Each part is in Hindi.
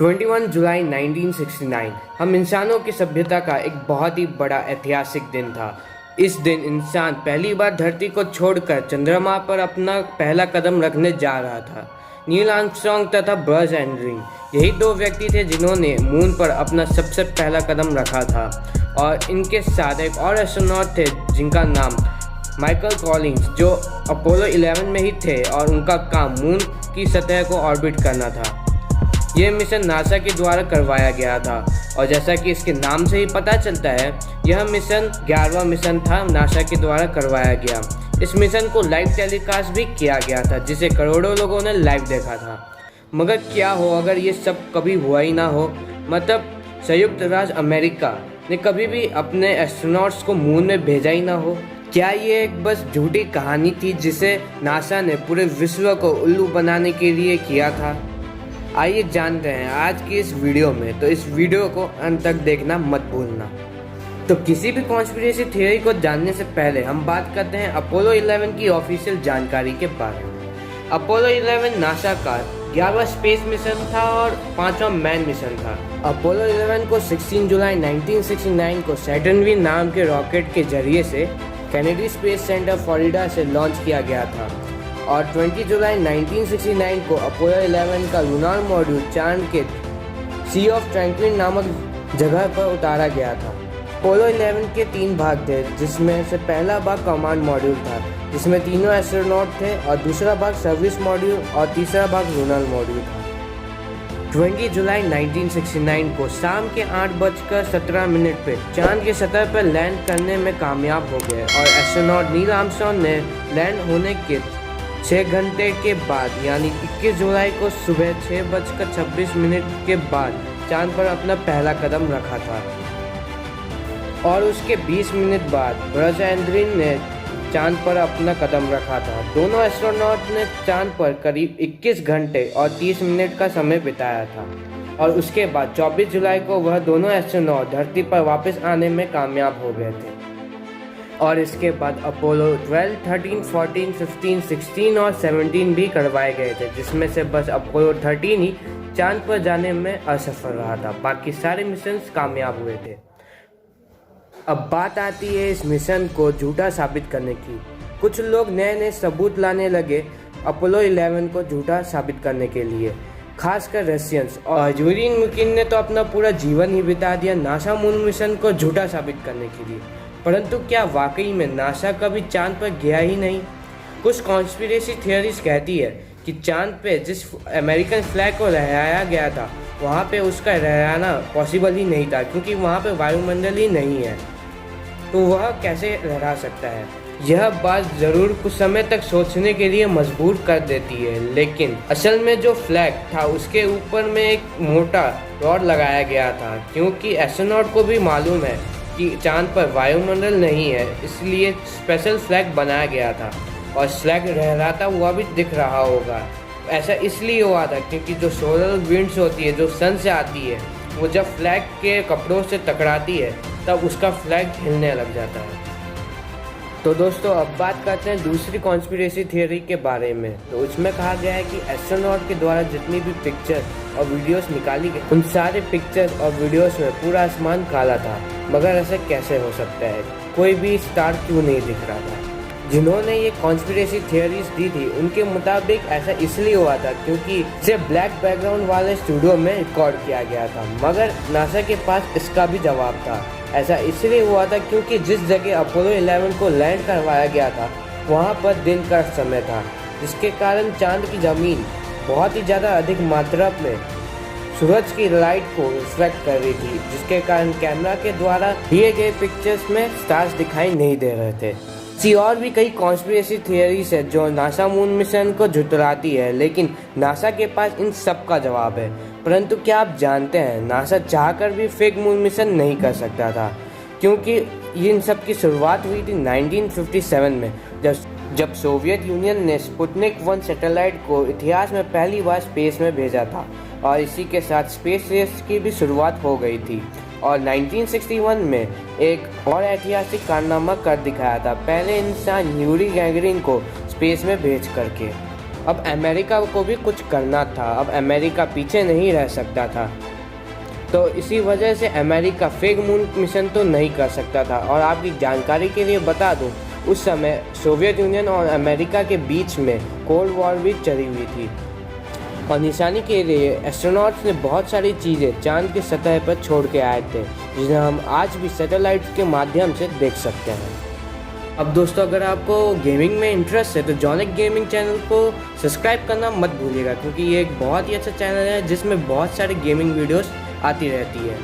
21 जुलाई 1969 हम इंसानों की सभ्यता का एक बहुत ही बड़ा ऐतिहासिक दिन था। इस दिन इंसान पहली बार धरती को छोड़कर चंद्रमा पर अपना पहला कदम रखने जा रहा था। नील आर्मस्ट्रॉन्ग तथा बज़ एल्ड्रिन यही दो व्यक्ति थे जिन्होंने मून पर अपना सबसे पहला कदम रखा था, और इनके साथ एक और एस्ट्रोनॉट थे जिनका नाम माइकल कॉलिंस, जो अपोलो 11 में ही थे और उनका काम मून की सतह को ऑर्बिट करना था। यह मिशन नासा के द्वारा करवाया गया था, और जैसा कि इसके नाम से ही पता चलता है, यह मिशन 11वां मिशन था नासा के द्वारा करवाया गया। इस मिशन को लाइव टेलीकास्ट भी किया गया था, जिसे करोड़ों लोगों ने लाइव देखा था। मगर क्या हो अगर ये सब कभी हुआ ही ना हो, मतलब संयुक्त राज्य अमेरिका ने कभी भी अपने एस्ट्रोनॉट्स को मून में भेजा ही ना हो। क्या ये एक बस झूठी कहानी थी जिसे नासा ने पूरे विश्व को उल्लू बनाने के लिए किया था? आइए जानते हैं आज की इस वीडियो में, तो इस वीडियो को अंत तक देखना मत भूलना। तो किसी भी कॉन्स्पिरेसी थ्योरी को जानने से पहले हम बात करते हैं अपोलो 11 की ऑफिशियल जानकारी के बारे में। अपोलो 11 नासा का 11वां स्पेस मिशन था और 5वां मैन मिशन था। अपोलो 11 को 16 जुलाई 1969 को सैटर्न V नाम के रॉकेट के जरिए से कैनेडी स्पेस सेंटर फ्लोरिडा से लॉन्च किया गया था, और 20 जुलाई 1969 को अपोलो 11 का लूनार मॉड्यूल चांद के सी ऑफ ट्रैंक्विल नामक जगह पर उतारा गया था। अपोलो 11 के 3 भाग थे, जिसमें से पहला भाग कमांड मॉड्यूल था, जिसमें तीनों एस्ट्रोनॉट थे, और दूसरा भाग सर्विस मॉड्यूल और तीसरा भाग लूनार मॉड्यूल था। 20 जुलाई 1969 को शाम के 8:17 पे चांद की सतह पर लैंड करने में कामयाब हो गए, और एस्ट्रोनॉट नील आर्मस्ट्रॉन्ग ने लैंड होने के 6 घंटे के बाद यानी 21 जुलाई को सुबह 6:26 के बाद चांद पर अपना पहला कदम रखा था, और उसके 20 मिनट बाद बज़ एल्ड्रिन ने चांद पर अपना कदम रखा था। दोनों एस्ट्रोनॉट ने चांद पर करीब 21 घंटे और 30 मिनट का समय बिताया था, और उसके बाद 24 जुलाई को वह दोनों एस्ट्रोनॉट धरती पर वापस आने में कामयाब हो गए थे। और इसके बाद अपोलो 12, 13, 14, 15, 16 और 17 भी करवाए गए थे, जिसमें से बस अपोलो 13 ही चांद पर जाने में असफल रहा था। बाकी सारे मिशन कामयाब हुए थे। अब बात आती है इस मिशन को झूठा साबित करने की। कुछ लोग नए नए सबूत लाने लगे अपोलो 11 को झूठा साबित करने के लिए, खासकर रशियंस, और यूरिन मुकिन ने तो अपना पूरा जीवन ही बिता दिया नासा मून मिशन को झूठा साबित करने के लिए। परंतु क्या वाकई में नासा कभी चांद पर गया ही नहीं? कुछ कॉन्स्पिरेसी थियरीज कहती है कि चांद पे जिस अमेरिकन फ्लैग को लहराया गया था, वहाँ पे उसका लहराना पॉसिबल ही नहीं था, क्योंकि वहाँ पे वायुमंडल ही नहीं है, तो वह कैसे लहरा सकता है? यह बात ज़रूर कुछ समय तक सोचने के लिए मजबूर कर देती है, लेकिन असल में जो फ्लैग था उसके ऊपर में एक मोटा रॉड लगाया गया था, क्योंकि एस्ट्रोनॉट को भी मालूम है कि चांद पर वायुमंडल नहीं है, इसलिए स्पेशल फ्लैग बनाया गया था, और फ्लैग लहराता हुआ भी दिख रहा होगा। ऐसा इसलिए हुआ था क्योंकि जो सोलर विंड्स होती है, जो सन से आती है, वो जब फ्लैग के कपड़ों से टकराती है तब उसका फ्लैग हिलने लग जाता है। तो दोस्तों अब बात करते हैं दूसरी कॉन्स्पिरेसी थियरी के बारे में। तो उसमें कहा गया है कि एस्ट्रोनॉट के द्वारा जितनी भी पिक्चर और वीडियोस निकाली गई, उन सारे पिक्चर्स और वीडियोस में पूरा आसमान काला था। मगर ऐसा कैसे हो सकता है? कोई भी स्टार क्यों नहीं दिख रहा था? जिन्होंने ये कॉन्स्पिरेसी थियरीज दी थी, उनके मुताबिक ऐसा इसलिए हुआ था क्योंकि इसे ब्लैक बैकग्राउंड वाले स्टूडियो में रिकॉर्ड किया गया था, मगर नासा के पास इसका भी जवाब था। ऐसा इसलिए हुआ था क्योंकि जिस जगह अपोलो 11 को लैंड करवाया गया था, वहाँ पर दिन का समय था, जिसके कारण चांद की ज़मीन बहुत ही ज़्यादा अधिक मात्रा में सूरज की लाइट को रिफ्लेक्ट कर रही थी, जिसके कारण कैमरा के द्वारा लिए गए पिक्चर्स में स्टार्स दिखाई नहीं दे रहे थे। और भी कई कॉन्स्पिरेसी थियरीज है जो नासा मून मिशन को झुठलाती है, लेकिन नासा के पास इन सब का जवाब है। परंतु क्या आप जानते हैं, नासा चाहकर भी फेक मून मिशन नहीं कर सकता था, क्योंकि इन सब की शुरुआत हुई थी 1957 में, जब सोवियत यूनियन ने स्पुतनिक 1 सैटेलाइट को इतिहास में पहली बार स्पेस में भेजा था, और इसी के साथ स्पेस रेस की भी शुरुआत हो गई थी। और 1961 में एक और ऐतिहासिक कारनामा कर दिखाया था, पहले इंसान यूरी गैगरिन को स्पेस में भेज करके। अब अमेरिका को भी कुछ करना था, अब अमेरिका पीछे नहीं रह सकता था। तो इसी वजह से अमेरिका फेक मून मिशन तो नहीं कर सकता था। और आपकी जानकारी के लिए बता दूं, उस समय सोवियत यूनियन और अमेरिका के बीच में कोल्ड वॉर भी चली हुई थी और निशानी के लिए एस्ट्रोनॉट्स ने बहुत सारी चीज़ें चांद की सतह पर छोड़ के आए थे, जिन्हें हम आज भी सैटेलाइट के माध्यम से देख सकते हैं। अब दोस्तों, अगर आपको गेमिंग में इंटरेस्ट है तो जॉनिक गेमिंग चैनल को सब्सक्राइब करना मत भूलिएगा, क्योंकि ये एक बहुत ही अच्छा चैनल है जिसमें बहुत सारी गेमिंग वीडियोस आती रहती है।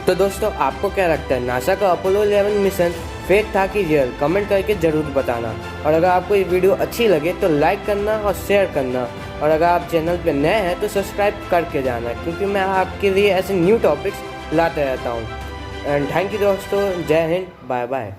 तो दोस्तों, आपको क्या लगता है, नासा का अपोलो 11 मिशन फेक था कि रियल? कमेंट करके ज़रूर बताना। और अगर आपको ये वीडियो अच्छी लगे तो लाइक करना और शेयर करना। और अगर आप चैनल पर नए हैं तो सब्सक्राइब करके जाना, क्योंकि मैं आपके लिए ऐसे न्यू टॉपिक्स लाते रहता हूँ। एंड थैंक यू दोस्तों, जय हिंद, बाय बाय।